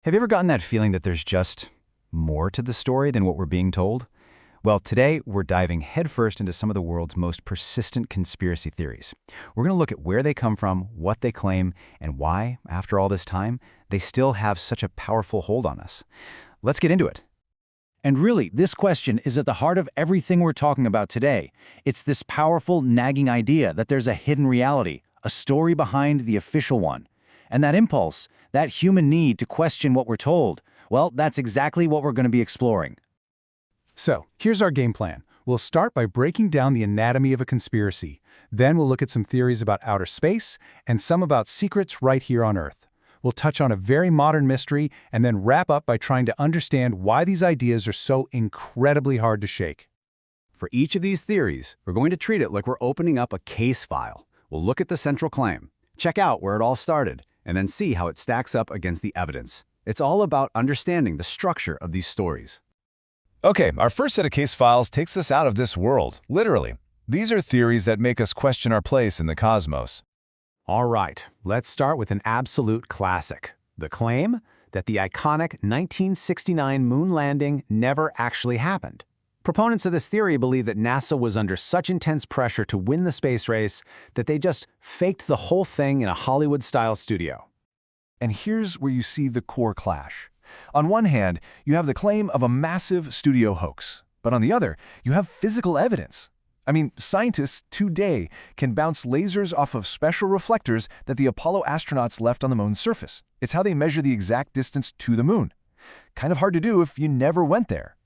Have you ever gotten that feeling that there's just more to the story than what we're being told? Well, today we're diving headfirst into some of the world's most persistent conspiracy theories. We're going to look at where they come from, what they claim, and why, after all this time, they still have such a powerful hold on us. Let's get into it. And really, this question is at the heart of everything we're talking about today. It's this powerful, nagging idea that there's a hidden reality, a story behind the official one. And that impulse, that human need to question what we're told, well, that's exactly what we're going to be exploring. So, here's our game plan. We'll start by breaking down the anatomy of a conspiracy. Then we'll look at some theories about outer space and some about secrets right here on Earth. We'll touch on a very modern mystery and then wrap up by trying to understand why these ideas are so incredibly hard to shake. For each of these theories, we're going to treat it like we're opening up a case file. We'll look at the central claim, check out where it all started, and then see how it stacks up against the evidence. It's all about understanding the structure of these stories. Okay, our first set of case files takes us out of this world, literally. These are theories that make us question our place in the cosmos. All right, let's start with an absolute classic. The claim that the iconic 1969 moon landing never actually happened. Proponents of this theory believe that NASA was under such intense pressure to win the space race that they just faked the whole thing in a Hollywood-style studio. And here's where you see the core clash. On one hand, you have the claim of a massive studio hoax, but on the other, you have physical evidence. I mean, scientists today can bounce lasers off of special reflectors that the Apollo astronauts left on the moon's surface. It's how they measure the exact distance to the moon. Kind of hard to do if you never went there.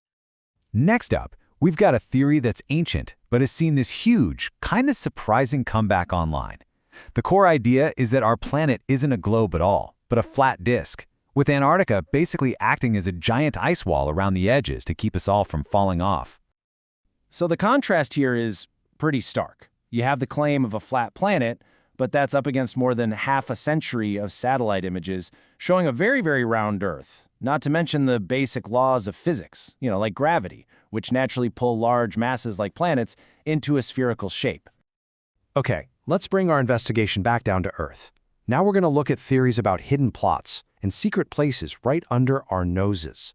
Next up, we've got a theory that's ancient, but has seen this huge, kind of surprising comeback online. The core idea is that our planet isn't a globe at all, but a flat disk, with Antarctica basically acting as a giant ice wall around the edges to keep us all from falling off. So the contrast here is pretty stark. You have the claim of a flat planet, but that's up against more than half a century of satellite images showing a very, very round Earth. Not to mention the basic laws of physics, like gravity, which naturally pull large masses like planets into a spherical shape. Okay, let's bring our investigation back down to Earth. Now we're going to look at theories about hidden plots and secret places right under our noses.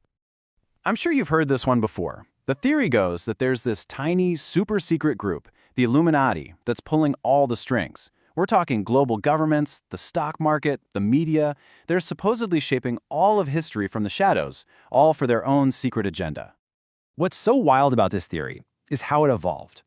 I'm sure you've heard this one before. The theory goes that there's this tiny, super-secret group, the Illuminati, that's pulling all the strings. We're talking global governments, the stock market, the media. They're supposedly shaping all of history from the shadows, all for their own secret agenda. What's so wild about this theory is how it evolved.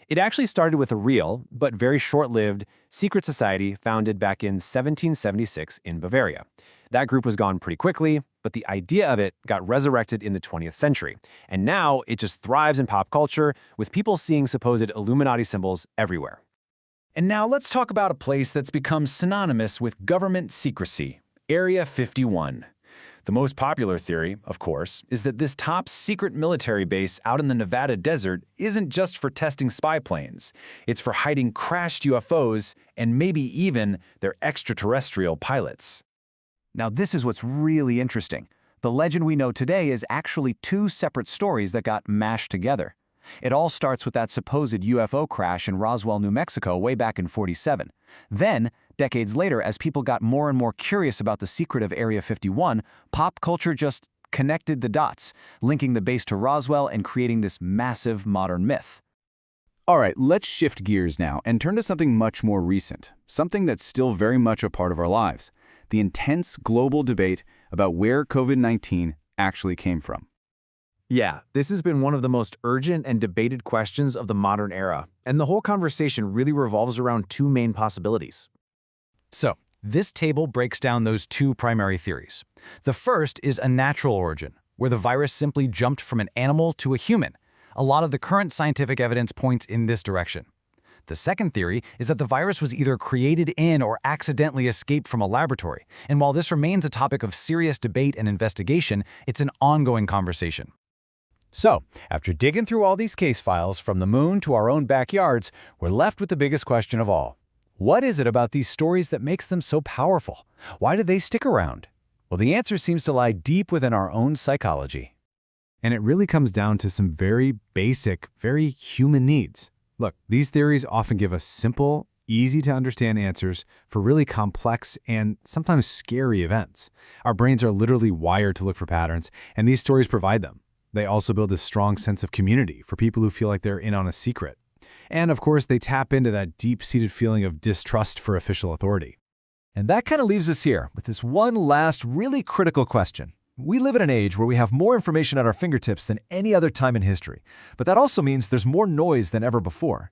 It actually started with a real, but very short-lived, secret society founded back in 1776 in Bavaria. That group was gone pretty quickly, but the idea of it got resurrected in the 20th century. And now it just thrives in pop culture, with people seeing supposed Illuminati symbols everywhere. And now let's talk about a place that's become synonymous with government secrecy, Area 51. The most popular theory, of course, is that this top-secret military base out in the Nevada desert isn't just for testing spy planes. It's for hiding crashed UFOs and maybe even their extraterrestrial pilots. Now, this is what's really interesting. The legend we know today is actually two separate stories that got mashed together. It all starts with that supposed UFO crash in Roswell, New Mexico way back in '47. Then, decades later, as people got more and more curious about the secret of Area 51, pop culture just connected the dots, linking the base to Roswell and creating this massive modern myth. All right, let's shift gears now and turn to something much more recent, something that's still very much a part of our lives, the intense global debate about where COVID-19 actually came from. Yeah, this has been one of the most urgent and debated questions of the modern era, and the whole conversation really revolves around two main possibilities. So, this table breaks down those two primary theories. The first is a natural origin, where the virus simply jumped from an animal to a human. A lot of the current scientific evidence points in this direction. The second theory is that the virus was either created in or accidentally escaped from a laboratory, and while this remains a topic of serious debate and investigation, it's an ongoing conversation. So, after digging through all these case files from the moon to our own backyards, we're left with the biggest question of all. What is it about these stories that makes them so powerful? Why do they stick around? Well, the answer seems to lie deep within our own psychology. And it really comes down to some very basic, very human needs. Look, these theories often give us simple, easy-to-understand answers for really complex and sometimes scary events. Our brains are literally wired to look for patterns, and these stories provide them. They also build a strong sense of community for people who feel like they're in on a secret. And of course, they tap into that deep-seated feeling of distrust for official authority. And that kind of leaves us here with this one last really critical question. We live in an age where we have more information at our fingertips than any other time in history, but that also means there's more noise than ever before.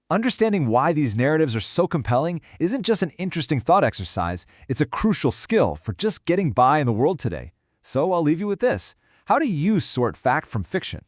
Understanding why these narratives are so compelling isn't just an interesting thought exercise, it's a crucial skill for just getting by in the world today. So I'll leave you with this. How do you sort fact from fiction?